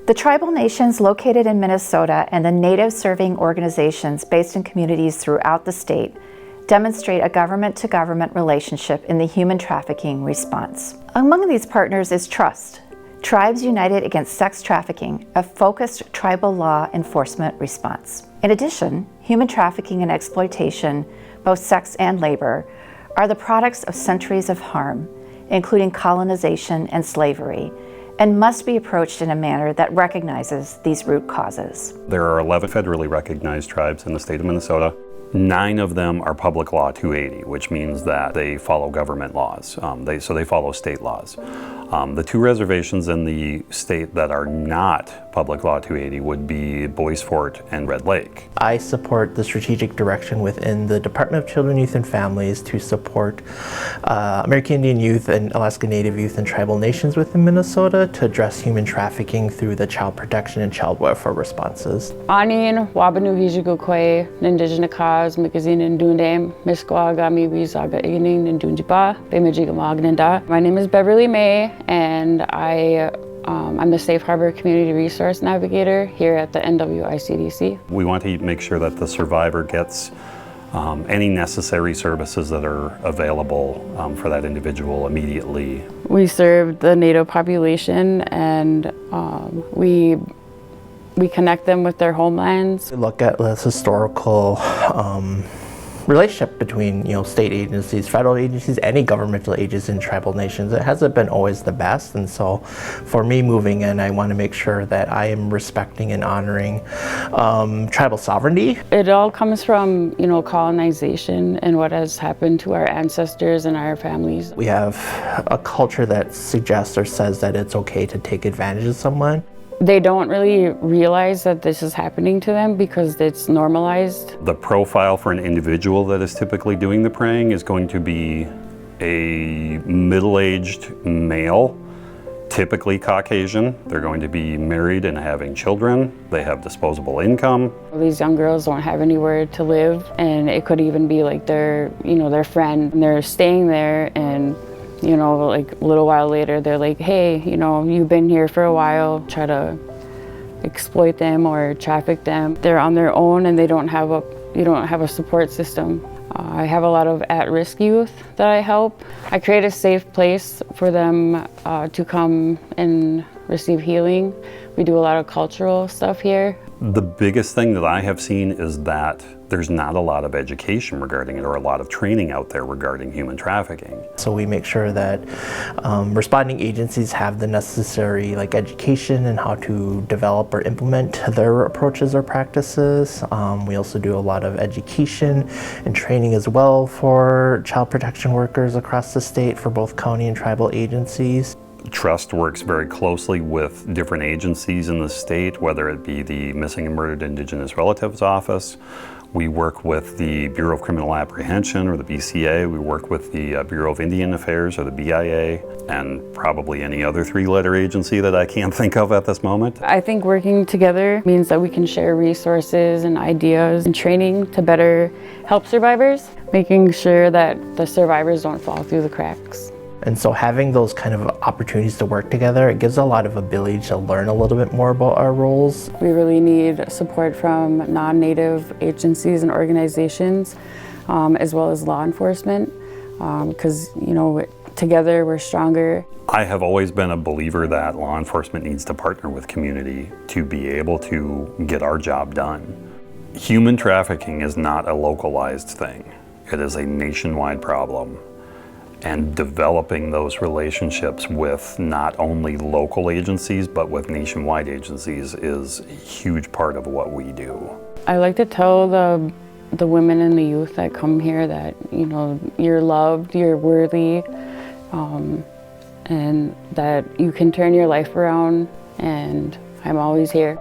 The tribal nations located in Minnesota and the Native serving organizations based in communities throughout the state demonstrate a government-to-government relationship in the human trafficking response. Among these partners is Trust, Tribes United Against Sex Trafficking, a focused tribal law enforcement response. In addition, human trafficking and exploitation, both sex and labor, are the products of centuries of harm, including colonization and slavery, and must be approached in a manner that recognizes these root causes. There are 11 federally recognized tribes in the state of Minnesota. 9 of them are Public Law 280, which means that they follow government laws. So they follow state laws. The 2 reservations in the state that are not Public Law 280 would be Bois Forte and Red Lake. I support the strategic direction within the Department of Children, Youth and Families to support American Indian youth and Alaska Native youth and tribal nations within Minnesota to address human trafficking through the child protection and child welfare responses. Anin, Wabanu Vijigukwe, Nindigenous, Mikazin and Dundam, Misquaga, Mibizaga Igning and Dunjipa, Bemajiga Magnanda. My name is Beverly May, and I'm the Safe Harbor Community Resource Navigator here at the NWICDC. We want to make sure that the survivor gets any necessary services that are available for that individual immediately. We serve the Native population, and we connect them with their homelands. We look at this historical relationship between state agencies, federal agencies, any governmental agencies in tribal nations. It hasn't been always the best, and so for me moving in, I want to make sure that I am respecting and honoring tribal sovereignty. It all comes from colonization and what has happened to our ancestors and our families. We have a culture that suggests or says that it's okay to take advantage of someone. They don't really realize that this is happening to them because it's normalized. The profile for an individual that is typically doing the preying is going to be a middle-aged male, typically Caucasian. They're going to be married and having children. They have disposable income. These young girls don't have anywhere to live, and it could even be like their friend, and they're staying there, and like a little while later, they're like, hey, you've been here for a while, try to exploit them or traffic them. They're on their own and they don't have a support system. I have a lot of at-risk youth that I help. I create a safe place for them to come and receive healing. We do a lot of cultural stuff here. The biggest thing that I have seen is that there's not a lot of education regarding it or a lot of training out there regarding human trafficking. So we make sure that responding agencies have the necessary education and how to develop or implement their approaches or practices. We also do a lot of education and training as well for child protection workers across the state for both county and tribal agencies. Trust works very closely with different agencies in the state, whether it be the Missing and Murdered Indigenous Relatives Office. We work with the Bureau of Criminal Apprehension, or the BCA. We work with the Bureau of Indian Affairs, or the BIA, and probably any other 3-letter agency that I can't think of at this moment. I think working together means that we can share resources and ideas and training to better help survivors, making sure that the survivors don't fall through the cracks. And so having those kind of opportunities to work together, it gives a lot of ability to learn a little bit more about our roles. We really need support from non-Native agencies and organizations, as well as law enforcement, because together we're stronger. I have always been a believer that law enforcement needs to partner with community to be able to get our job done. Human trafficking is not a localized thing. It is a nationwide problem. And developing those relationships with not only local agencies, but with nationwide agencies is a huge part of what we do. I like to tell the women and the youth that come here that, you're loved, you're worthy, and that you can turn your life around, and I'm always here.